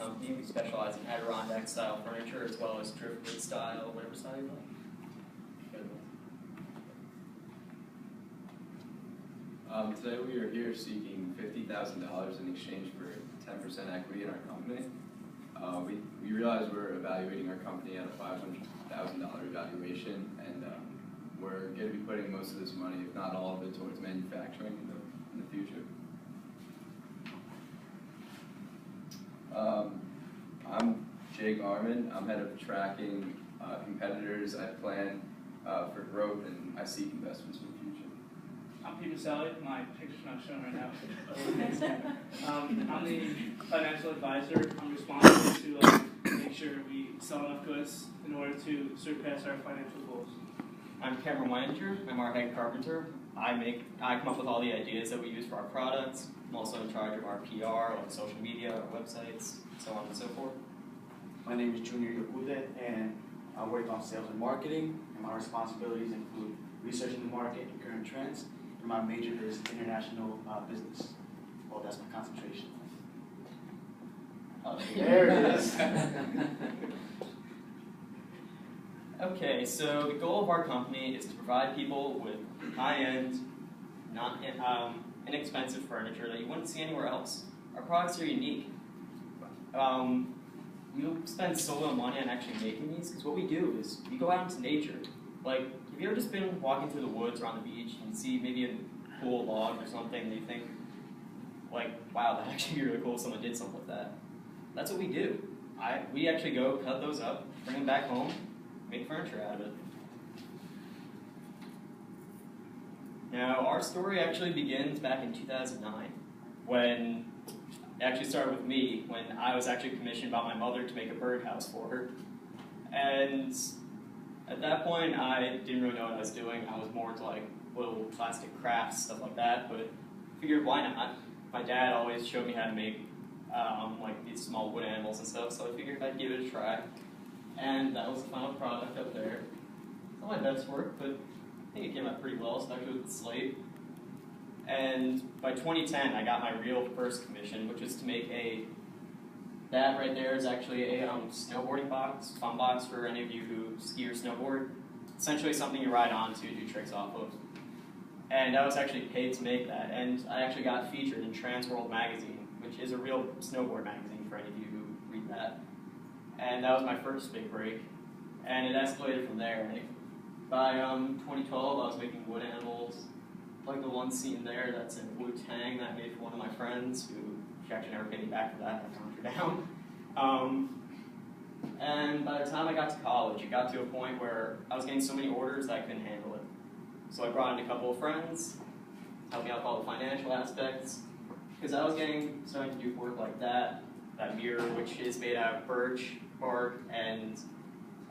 company. We specialize in Adirondack style furniture as well as driftwood style, whatever style you like. Today we are here seeking $50,000 in exchange for 10% equity in our company. We realize we're evaluating our company at a $500,000 valuation, and we're going to be putting most of this money, if not all of it, towards manufacturing in the future. I'm Jay Garman. I'm head of tracking competitors. I plan for growth, and I seek investments for the future. I'm Peter Sally. My picture's not shown right now. I'm the financial advisor. I'm responsible to make sure we sell enough goods in order to surpass our financial goals. I'm camera manager. I'm our head carpenter. I come up with all the ideas that we use for our products. I'm also in charge of our PR, like social media, our websites, so on and so forth. My name is Junior Yokude, and I work on sales and marketing, and my responsibilities include researching the market and current trends, and my major is international business. Well, that's my concentration. There it is. Okay, so the goal of our company is to provide people with high-end, not inexpensive furniture that you wouldn't see anywhere else. Our products are unique. We don't spend so little money on actually making these, because what we do is we go out into nature. Like, have you ever just been walking through the woods or on the beach and you see maybe a cool log or something and you think, like, wow, that'd actually be really cool if someone did something with that? That's what we do. We actually go cut those up, bring them back home, make furniture out of it. Now, our story actually begins back in 2009, when it actually started with me, when I was actually commissioned by my mother to make a birdhouse for her. And at that point, I didn't really know what I was doing. I was more into like little plastic crafts, stuff like that, but figured why not? My dad always showed me how to make like these small wood animals and stuff, so I figured I'd give it a try. And that was the final product up there. It's not my best work, but I think it came out pretty well, especially with the slate. And by 2010, I got my real first commission, which is to make that right there is actually a snowboarding box, fun box for any of you who ski or snowboard. Essentially something you ride on to do tricks off of. And I was actually paid to make that, and I actually got featured in Transworld magazine, which is a real snowboard magazine for any of you who read that. And that was my first big break, and it escalated from there. By 2012, I was making wood animals, like the one scene there that's in Wu-Tang that I made for one of my friends, who she actually never paid me back for that. I calmed her down. And by the time I got to college, it got to a point where I was getting so many orders that I couldn't handle it. So I brought in a couple of friends, helped me out with all the financial aspects, because I was starting to do work like that mirror, which is made out of birch bark and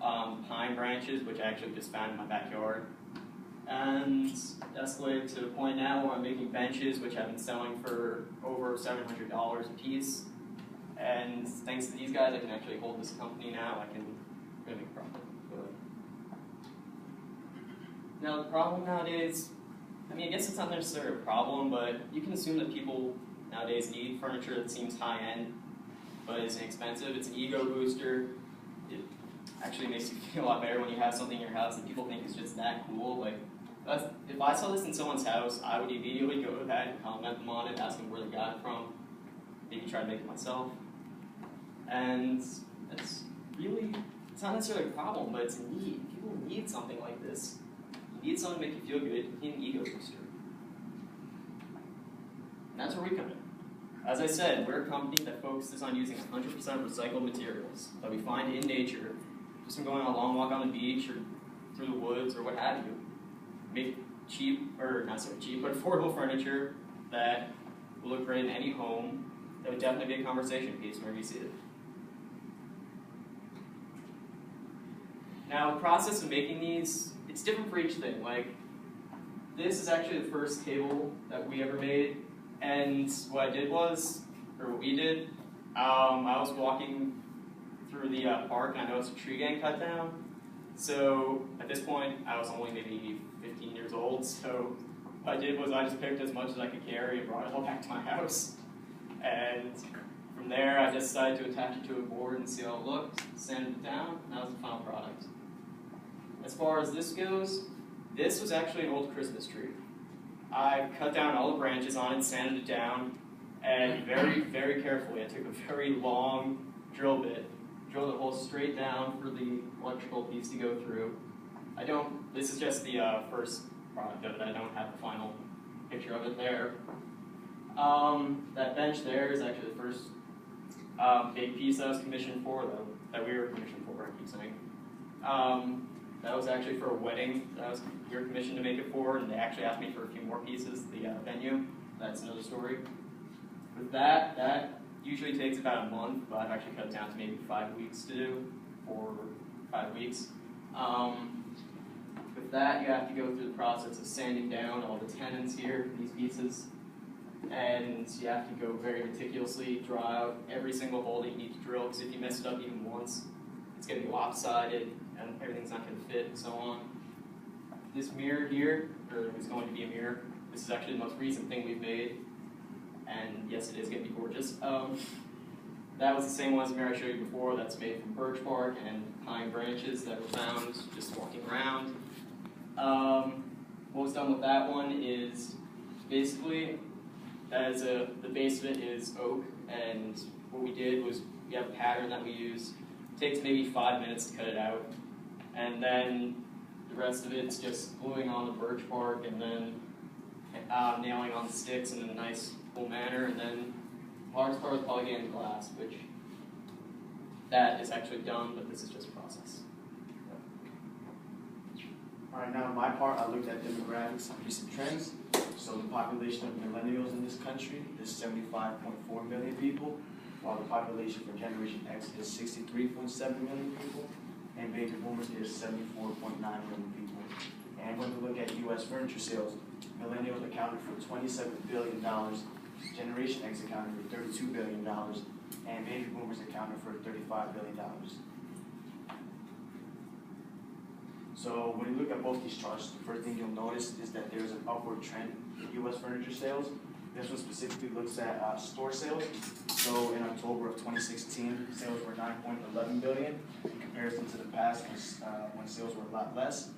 pine branches, which I actually just found in my backyard. And escalated to the point now where I'm making benches, which I've been selling for over $700 a piece. And thanks to these guys, I can actually hold this company now. I can really make profit. Now, the problem nowadays, I mean, I guess it's not necessarily a problem, but you can assume that people nowadays need furniture that seems high-end, but is inexpensive. It's an ego booster. It actually makes you feel a lot better when you have something in your house that people think is just that cool. Like, if I saw this in someone's house, I would immediately go to that and comment them on it, ask them where they got it from, maybe try to make it myself. And it's not necessarily a problem, but it's a need. People need something like this. You need something to make you feel good. You need an ego booster. And that's where we come in. As I said, we're a company that focuses on using 100% recycled materials that we find in nature, just from going on a long walk on the beach or through the woods or what have you. Make not so cheap, but affordable furniture that will look great in any home. That would definitely be a conversation piece whenever you see it. Now, the process of making these, it's different for each thing. Like, this is actually the first table that we ever made, and what we did, I was walking through the park, and I noticed a tree getting cut down. So, at this point, I was only maybe 15 years old, so what I did was I just picked as much as I could carry and brought it all back to my house. And From there, I just decided to attach it to a board and see how it looked, sanded it down, and that was the final product. As far as this goes, this was actually an old Christmas tree. I cut down all the branches on it, sanded it down, and very, very carefully, I took a very long drill bit, drilled the hole straight down for the electrical piece to go through. This is just the first product of it, I don't have the final picture of it there. That bench there is actually the first big piece I was commissioned for, that we were commissioned for, I keep saying. That was actually for a wedding that we were commissioned to make it for, and they actually asked me for a few more pieces, the venue. That's another story. With that usually takes about a month, but I've actually cut it down to maybe 5 weeks to do, 4 or 5 weeks. With that, you have to go through the process of sanding down all the tenons here, these pieces, and you have to go very meticulously, draw out every single hole that you need to drill, because if you mess it up even once, it's going to be lopsided, and everything's not going to fit, and so on. This mirror here, or it's going to be a mirror, this is actually the most recent thing we've made, and yes, it is going to be gorgeous. That was the same one as the mirror I showed you before. That's made from birch bark and pine branches that were found just walking around. What was done with that one is basically, the base of it is oak, and what we did was we have a pattern that we use. It takes maybe 5 minutes to cut it out, and then the rest of it's just gluing on the birch bark and then nailing on the sticks in a nice full manner, and then the hardest part was probably getting the glass, which that is actually done, but this is just a process. All right, now on my part, I looked at demographics and recent trends. So the population of millennials in this country is 75.4 million people, while the population for Generation X is 63.7 million people, and baby boomers is 74.9 million people. And when we look at U.S. furniture sales, millennials accounted for $27 billion, Generation X accounted for $32 billion, and baby boomers accounted for $35 billion. So when you look at both these charts, the first thing you'll notice is that there's an upward trend in U.S. furniture sales. This one specifically looks at store sales. So in October of 2016, sales were $9.11 billion in comparison to the past when sales were a lot less.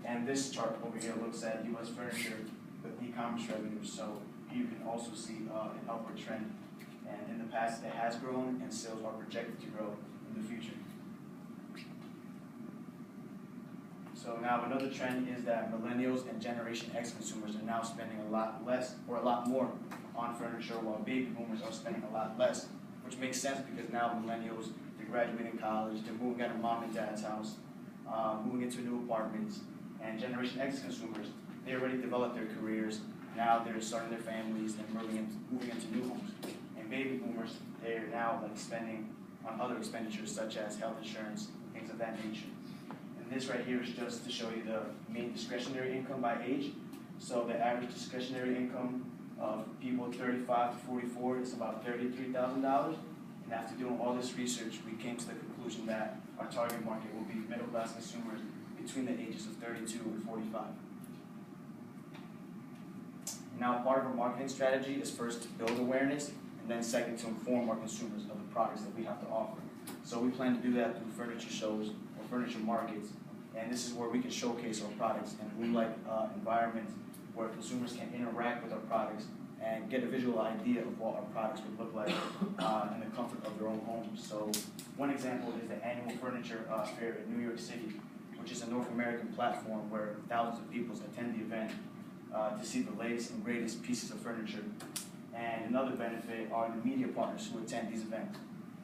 And this chart over here looks at U.S. furniture with e-commerce revenue. So you can also see an upward trend. And in the past, it has grown, and sales are projected to grow in the future. So now another trend is that millennials and Generation X consumers are now spending a lot less or a lot more on furniture, while baby boomers are spending a lot less, which makes sense because now millennials, they're graduating college, they're moving out of mom and dad's house, moving into new apartments, and Generation X consumers, they already developed their careers, now they're starting their families and moving into new homes. And baby boomers, they're now like spending on other expenditures such as health insurance, things of that nature. This right here is just to show you the main discretionary income by age. So the average discretionary income of people 35 to 44 is about $33,000. And after doing all this research, we came to the conclusion that our target market will be middle-class consumers between the ages of 32 and 45. Now, part of our marketing strategy is first to build awareness, and then second to inform our consumers of the products that we have to offer. So we plan to do that through furniture shows or furniture markets. And this is where we can showcase our products in a room-like environment where consumers can interact with our products and get a visual idea of what our products would look like in the comfort of their own homes. So one example is the annual furniture fair in New York City, which is a North American platform where thousands of people attend the event to see the latest and greatest pieces of furniture. And another benefit are the media partners who attend these events.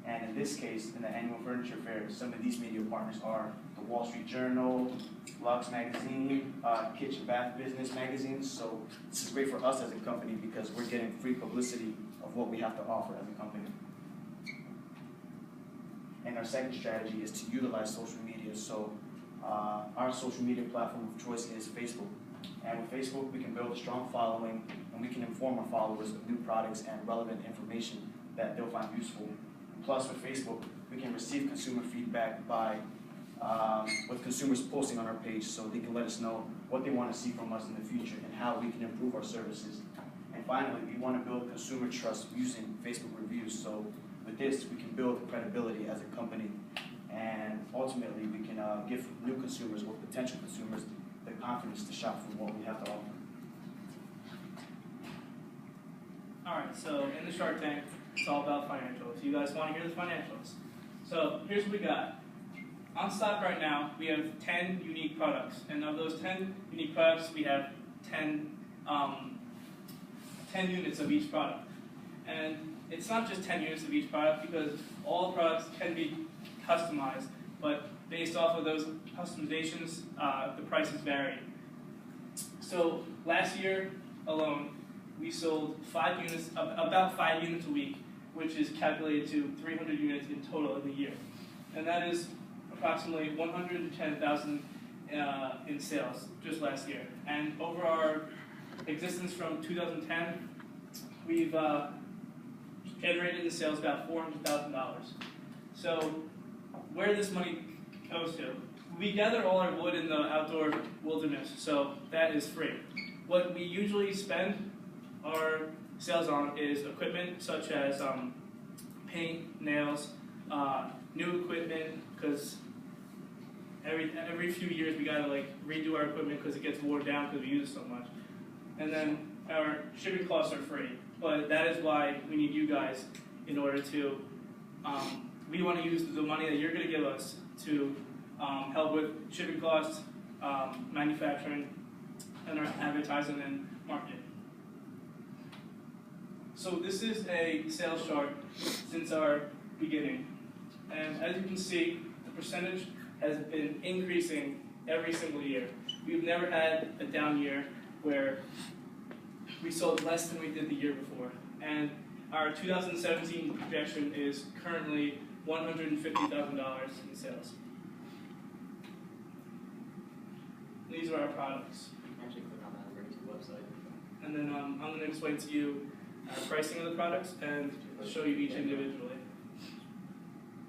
And in this case, in the annual furniture fair, some of these media partners are the Wall Street Journal, Lux Magazine, Kitchen Bath Business magazines. So this is great for us as a company because we're getting free publicity of what we have to offer as a company. And our second strategy is to utilize social media. So our social media platform of choice is Facebook. And with Facebook, we can build a strong following, and we can inform our followers of new products and relevant information that they'll find useful. Plus, with Facebook, we can receive consumer feedback by with consumers posting on our page, so they can let us know what they want to see from us in the future and how we can improve our services. And finally, we want to build consumer trust using Facebook reviews. So with this, we can build credibility as a company, and ultimately we can give new consumers or potential consumers the confidence to shop for what we have to offer. Alright, so in the Shark Tank, it's all about financials. You guys want to hear the financials? So here's what we got. On stock right now, we have 10 unique products. And of those 10 unique products, we have 10 units of each product. And it's not just 10 units of each product because all products can be customized, but based off of those customizations, the prices vary. So last year alone, we sold about 5 units a week, which is calculated to 300 units in total in the year. And that is approximately 110,000 in sales just last year. And over our existence from 2010, we've generated in sales about $400,000. So where this money goes to, we gather all our wood in the outdoor wilderness, so that is free. What we usually spend our sales on is equipment such as paint, nails, new equipment, because every few years we gotta redo our equipment because it gets worn down because we use it so much. And then our shipping costs are free, but that is why we need you guys in order to, we want to use the money that you're gonna give us to help with shipping costs, manufacturing, and our advertising and marketing. So this is a sales chart since our beginning. And as you can see, the percentage has been increasing every single year. We've never had a down year where we sold less than we did the year before. And our 2017 projection is currently $150,000 in sales. These are our products. Actually, click on that and bring it to the website. And then I'm going to explain to you our pricing of the products and show you each individually.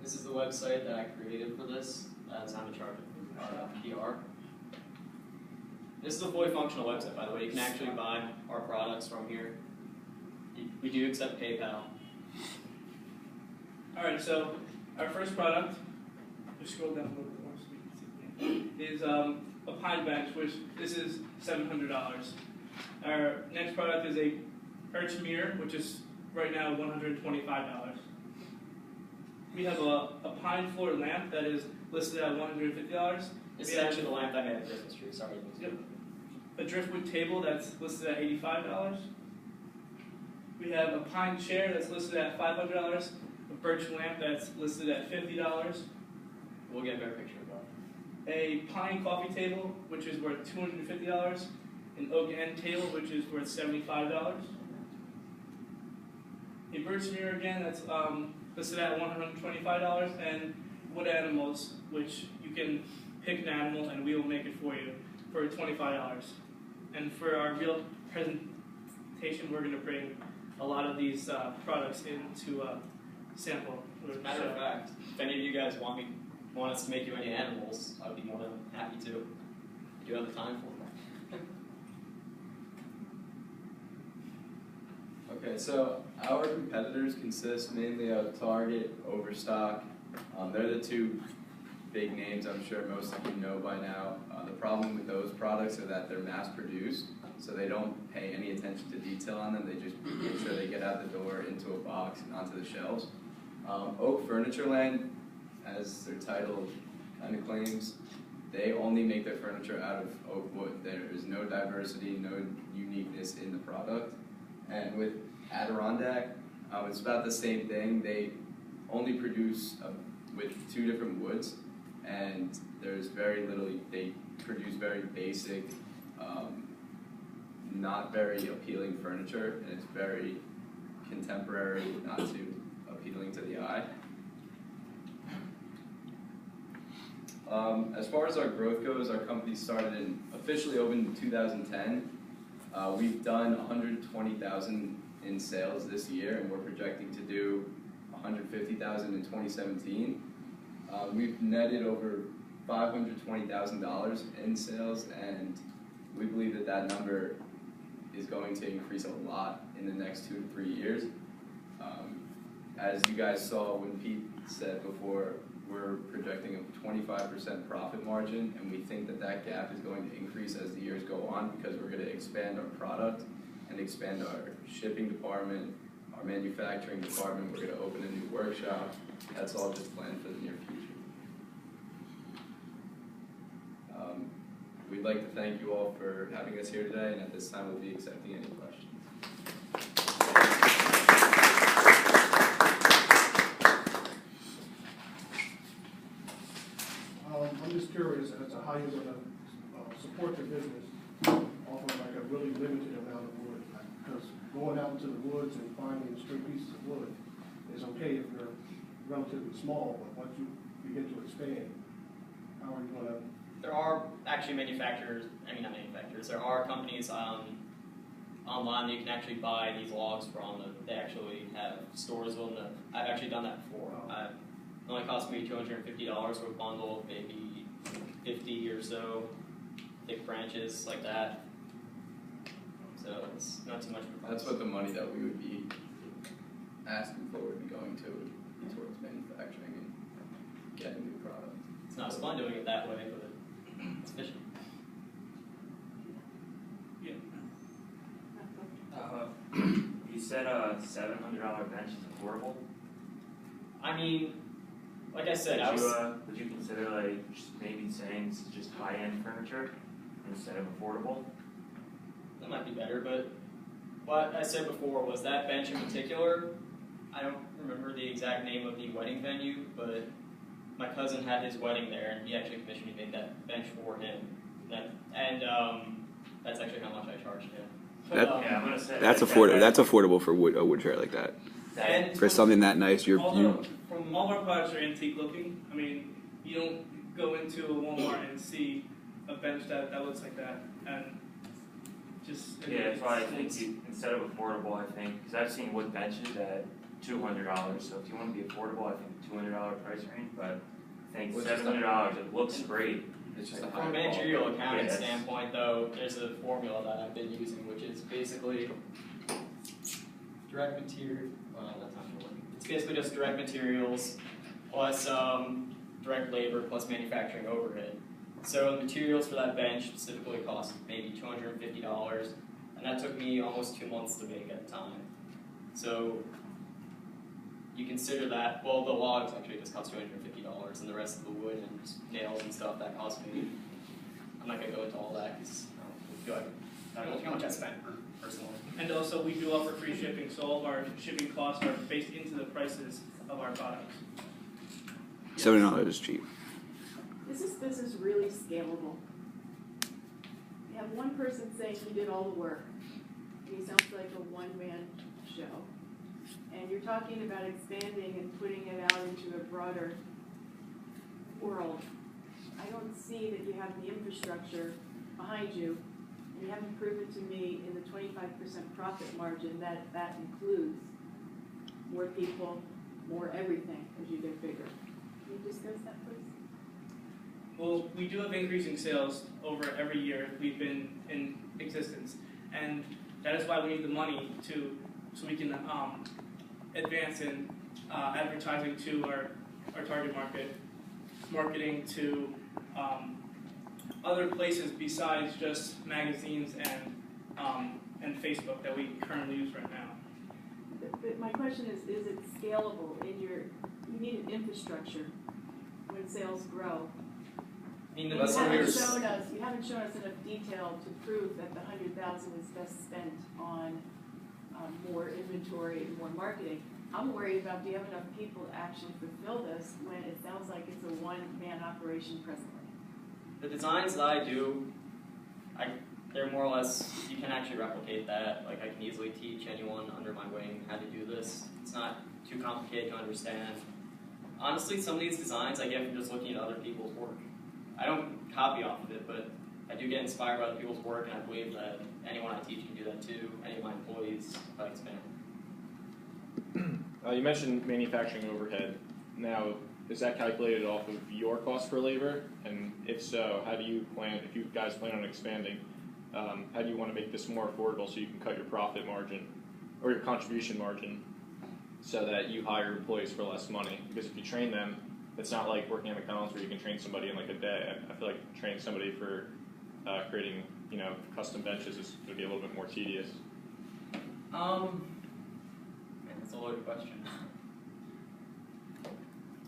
This is the website that I created for this. That's on the chart our PR. This is a fully functional website, by the way. You can actually buy our products from here. We do accept PayPal. Alright, so our first product, just scroll down a little bit more so you can see, is a pine bench, which this is $700. Our next product is a perch mirror, which is right now $125. We have a pine floor lamp that is listed at $150. This is actually the lamp I made at Christmas tree. Sorry. Yep. A driftwood table that's listed at $85. We have a pine chair that's listed at $500. A birch lamp that's listed at $50. We'll get a better picture of that. A pine coffee table, which is worth $250. An oak end table, which is worth $75. A birch mirror again, that's listed at $125, and wood animals, which you can pick an animal and we will make it for you for $25. And for our real presentation, we're going to bring a lot of these products into sample. Matter of fact, if any of you guys want us to make you any animals, I'd be more than happy to. I do have the time for that. Okay, so our competitors consist mainly of Target, Overstock. They're the two big names I'm sure most of you know by now. The problem with those products are that they're mass produced, so they don't pay any attention to detail on them. They just make sure they get out the door into a box and onto the shelves. Oak Furnitureland, as their title kind of claims, they only make their furniture out of oak wood. There is no diversity, no uniqueness in the product. And with Adirondack, it's about the same thing. They only produce with 2 different woods, and there's very little, they produce very basic, not very appealing furniture, and it's very contemporary, not too appealing to the eye. As far as our growth goes, our company officially opened in 2010. We've done 120,000 in sales this year, and we're projecting to do 150,000 in 2017. We've netted over $520,000 in sales, and we believe that that number is going to increase a lot in the next 2 to 3 years. as you guys saw when Pete said before, we're projecting a 25% profit margin, and we think that that gap is going to increase as the years go on because we're going to expand our product and expand our shipping department, our manufacturing department. We're going to open a new workshop. That's all just planned for the near future. We'd like to thank you all for having us here today, and at this time we'll be accepting any questions. I'm just curious as to how you're going to support your business off of like a really limited amount of wood. Because going out into the woods and finding straight pieces of wood is okay if you're relatively small, but once you begin to expand, how are you going to? There are actually manufacturers, not manufacturers, there are companies online that you can actually buy these logs from. They actually have stores with them. I've actually done that before. It only cost me $250 for a bundle of maybe 50 or so thick branches like that. So it's not too much of a price. That's what the money that we would be asking for would be going to be towards manufacturing and getting new product. It's not as fun doing it that way, but it's efficient. Yeah. You said a $700 bench is affordable. Like I said, Would you consider like just maybe saying this is just high-end furniture instead of affordable? that might be better, but what I said before was that bench in particular, I don't remember the exact name of the wedding venue, but my cousin had his wedding there, and he actually commissioned me to make that bench for him. That's actually how much I charged him. Yeah, I'm gonna say That's affordable. That's affordable for a wood chair like that. And For something that nice, From all of our products are antique looking. You don't go into a Walmart and see a bench that looks like that, and just that's why I think instead of affordable, I think because I've seen wood benches at $200. So if you want to be affordable, I think $200 price range. But I think $700, it looks great. It's just a from a managerial accounting standpoint, though, there's a formula that I've been using, which is basically direct material. That's not gonna work. It's basically just direct materials plus direct labor plus manufacturing overhead. So the materials for that bench specifically cost maybe $250, and that took me almost 2 months to make at the time. So you consider that, well, the logs actually just cost $250, and the rest of the wood and nails and stuff, that cost me, I'm not going to go into all that because I don't know how much I spent personally. And also, we do offer free shipping, so all of our shipping costs are based into the prices of our products. $7 is cheap. Is this business really scalable? You have one person saying he did all the work. He sounds like a one-man show. And you're talking about expanding and putting it out into a broader world. I don't see that you have the infrastructure behind you. And you haven't proven to me in the 25% profit margin that that includes more people, more everything as you get bigger. Can you discuss that, please? Well, we do have increasing sales over every year we've been in existence. And that is why we need the money so we can advance in advertising to our target market, marketing to other places besides just magazines and Facebook that we currently use right now. But my question is it scalable you need an infrastructure when sales grow? You haven't shown us enough detail to prove that the $100,000 is best spent on more inventory and more marketing. I'm worried about do you have enough people to actually fulfill this when it sounds like it's a one-man operation presently? The designs that I do, they're more or less, you can actually replicate that. Like I can easily teach anyone under my wing how to do this. It's not too complicated to understand. Honestly, some of these designs I get from just looking at other people's work. I don't copy off of it, but I do get inspired by other people's work, and I believe that anyone I teach can do that too, any of my employees, if I expand. You mentioned manufacturing overhead. Now, is that calculated off of your cost per labor? And if so, how do you plan, if you guys plan on expanding, how do you want to make this more affordable so you can cut your profit margin or your contribution margin? so that you hire employees for less money. Because if you train them, it's not like working at McDonald's where you can train somebody in like a day. I feel like training somebody for creating, custom benches is going to be a little bit more tedious. Man, that's a loaded question.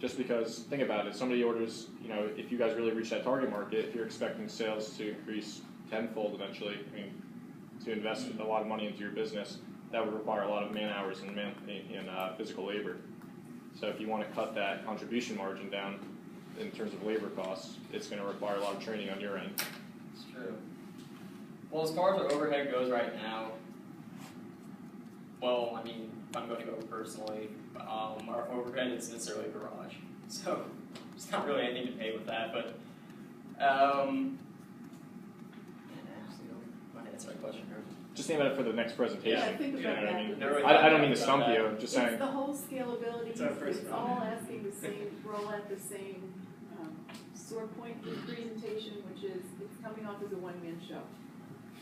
Just because, think about it, somebody orders, if you guys really reach that target market, if you're expecting sales to increase tenfold eventually, to invest a lot of money into your business, that would require a lot of man hours and physical labor. So if you want to cut that contribution margin down in terms of labor costs, it's going to require a lot of training on your end. It's true. Well, as far as our overhead goes right now, if I'm going to go personally, our overhead isn't necessarily a garage. So there's not really anything to pay with that, but actually, I answer that question here. Just think about it for the next presentation. Yeah, think about what I that. mean? I don't mean to stump you, I'm just It's saying. the whole scalability, It's our first it's all asking the same, we're all at the same sore point in the presentation, which is it's coming off as a one-man show.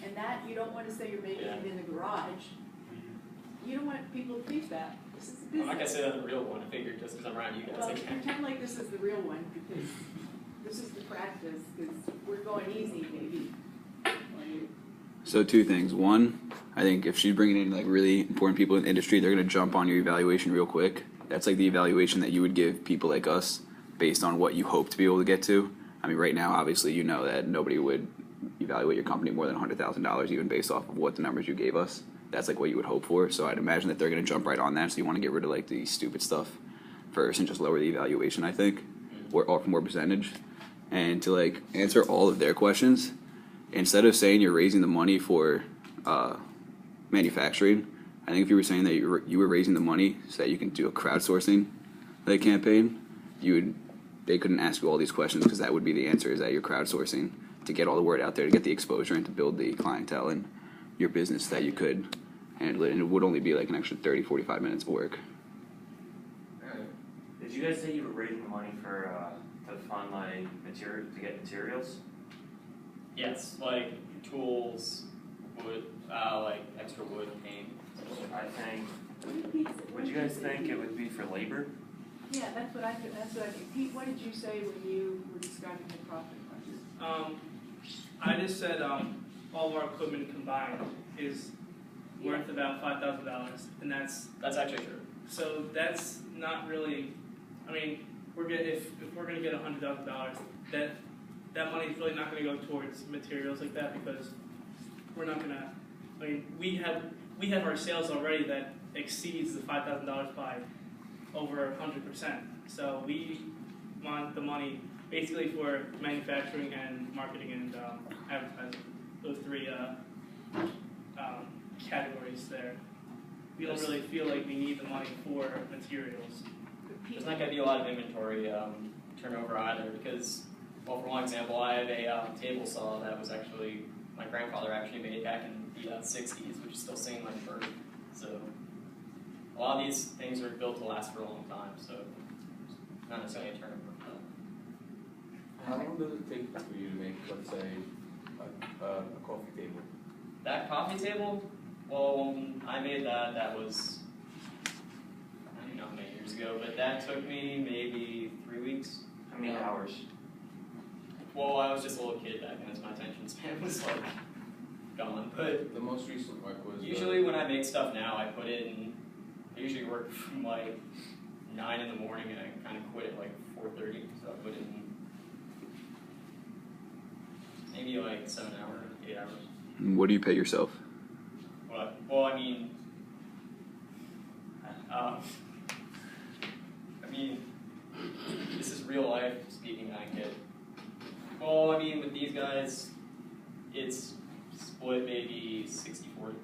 And that, you don't want to say you're making it in the garage. You don't want people to think that. This is a business. I'm not going to say that's the real one. I figured just because I'm around you guys, Well, I can. pretend like this is the real one, because this is the practice, because we're going easy, maybe. on you. So two things. One, I think if she's bringing in like really important people in the industry, they're going to jump on your evaluation real quick. That's like the evaluation that you would give people like us based on what you hope to be able to get to. Right now, obviously, you know that nobody would evaluate your company more than $100,000 even based off of what the numbers you gave us. That's like what you would hope for. So I'd imagine that they're going to jump right on that. So you want to get rid of like the stupid stuff first and just lower the evaluation, I think, or offer more percentage. And to like answer all of their questions, instead of saying you're raising the money for manufacturing, I think if you were saying that you were raising the money so that you can do a crowdsourcing campaign, they couldn't ask you all these questions because that would be the answer, is that you're crowdsourcing to get all the word out there, to get the exposure and to build the clientele in your business that you could handle it. And it would only be like an extra 30, 45 minutes of work. Did you guys say you were raising the money for to fund to get materials? Yes, like tools, wood, like extra wood, paint. I think. Would you guys think it would be for labor? Yeah, that's what I think. Pete, what did you say when you were describing the profit margin? I just said all of our equipment combined is worth about $5,000, and that's actually true. so that's not really. If we're gonna get $100,000, that money is really not gonna go towards materials like that, because we're not gonna. We have our sales already that exceeds the $5,000 by over 100%. So we want the money basically for manufacturing and marketing and advertising. Those three categories there. We don't really feel like we need the money for materials. There's not going to be a lot of inventory turnover either, because, well, for one example, I have a table saw that was actually, my grandfather actually made back in the 60s, which is still singing like a bird. So a lot of these things are built to last for a long time, so not necessarily a turnover. How long does it take for you to make, let's say, a coffee table? That coffee table, well, when I made that was, I don't know how many years ago, but that took me maybe 3 weeks. How many hours? Well, I was just a little kid back then, so my attention span was like gone. But The most recent work was usually when I make stuff now, I usually work from like 9 in the morning and I kind of quit at like 4:30, so I put in maybe like 7 hours, 8 hours. What do you pay yourself? Well, this is real life speaking. I get. Well, with these guys, it's split maybe 60-40.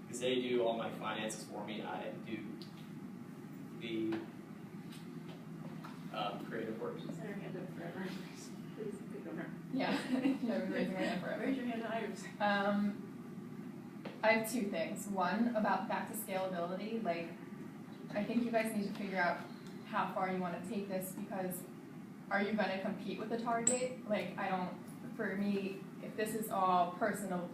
Because they do all my finances for me, I do the creative work. She's had her hand up forever. Please pick on her. Yeah, I've been raising my hand forever. Raise your hand higher. I have two things. One, about back to scalability. I think you guys need to figure out how far you want to take this, because are you going to compete with the target? For me, if this is all personal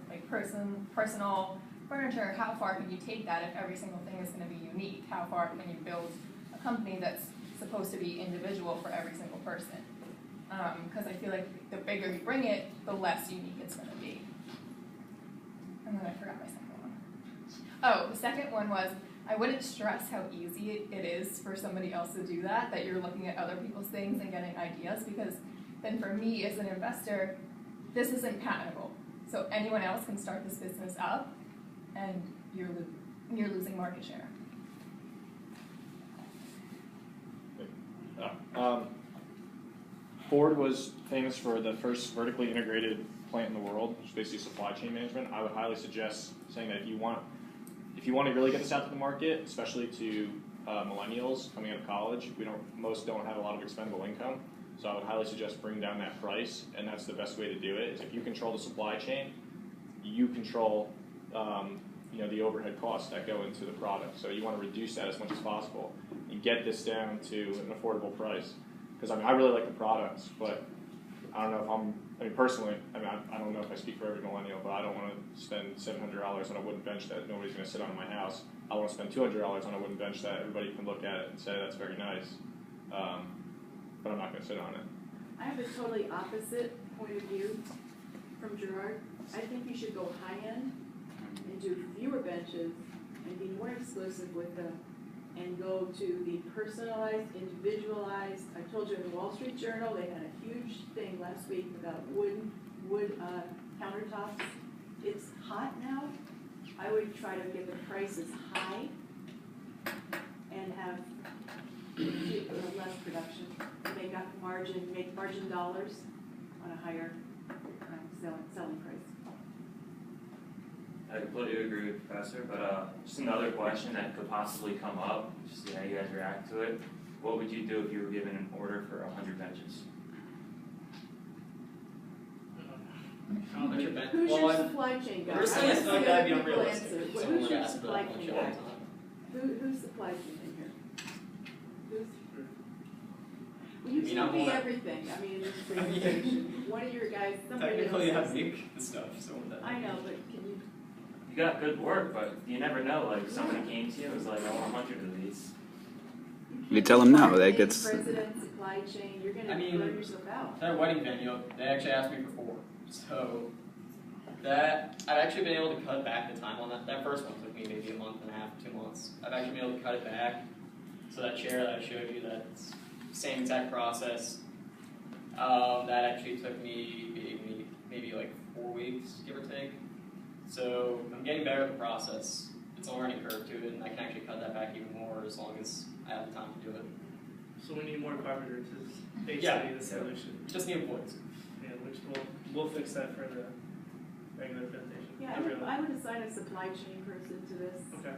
furniture, how far can you take that if every single thing is going to be unique? How far can you build a company that's supposed to be individual for every single person? Because I feel like the bigger you bring it, the less unique it's going to be. And then I forgot my second one. Oh, the second one was, I wouldn't stress how easy it is for somebody else to do that you're looking at other people's things and getting ideas, because then for me as an investor, this isn't patentable. So anyone else can start this business up, and you're losing market share. Ford was famous for the first vertically integrated plant in the world, which is basically supply chain management. I would highly suggest saying that if you want to really get this out to the market, especially to millennials coming out of college, most don't have a lot of expendable income. So I would highly suggest bring down that price, and that's the best way to do it. Is if you control the supply chain, you control the overhead costs that go into the product. So you want to reduce that as much as possible and get this down to an affordable price. Because I really like the products, but I don't know if personally, I don't know if I speak for every millennial, but I don't want to spend $700 on a wooden bench that nobody's going to sit on in my house. I want to spend $200 on a wooden bench that everybody can look at it and say that's very nice, but I'm not going to sit on it. I have a totally opposite point of view from Gerard. I think you should go high end and do fewer benches and be more exclusive with them, and go to the personalized, individualized. I told you in the Wall Street Journal, they had a huge thing last week about wood countertops. It's hot now. I would try to get the prices high and have less production. Make margin dollars on a higher selling price. I completely agree with the Professor, but just another question that could possibly come up, just see how you guys react to it. What would you do if you were given an order for 100 benches? Who's your supply chain guy? First thing is not gotta be unrealistic. Who's your supply chain guy? Who's supply chain in here? Well, you can't be everything. I mean, in this presentation, one of your guys, somebody Technically, you else. have to make the stuff, so that. I know, but can you? You got good work, but you never know. Like somebody came to you and was like, "I want 100 of these." You tell them no. That gets. President, supply chain. You're gonna burn yourself out. At our wedding venue, they actually asked me for 4. So that I've actually been able to cut back the time on that. That first one took me maybe a month and a half, 2 months. I've actually been able to cut it back. So that chair that I showed you, that's same exact process. That actually took me maybe like 4 weeks, give or take. So I'm getting better at the process. It's a learning curve to it, and I can actually cut that back even more as long as I have the time to do it. So we need more carpenters is basically the solution. Just need employees. Yeah, which we'll fix that for the regular presentation. Yeah, I would assign a supply chain person to this. Okay.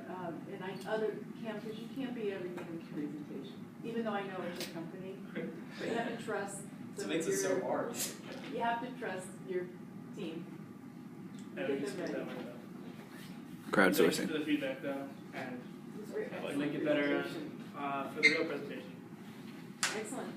And other campers, you can't be everything in the presentation, even though I know it's your company. But you have to trust. It makes it so hard. You have to trust your team. Yeah, we just put that one down. Thanks Crowdsourcing. for the feedback though, and It's very make it better presentation. for the real presentation. Excellent.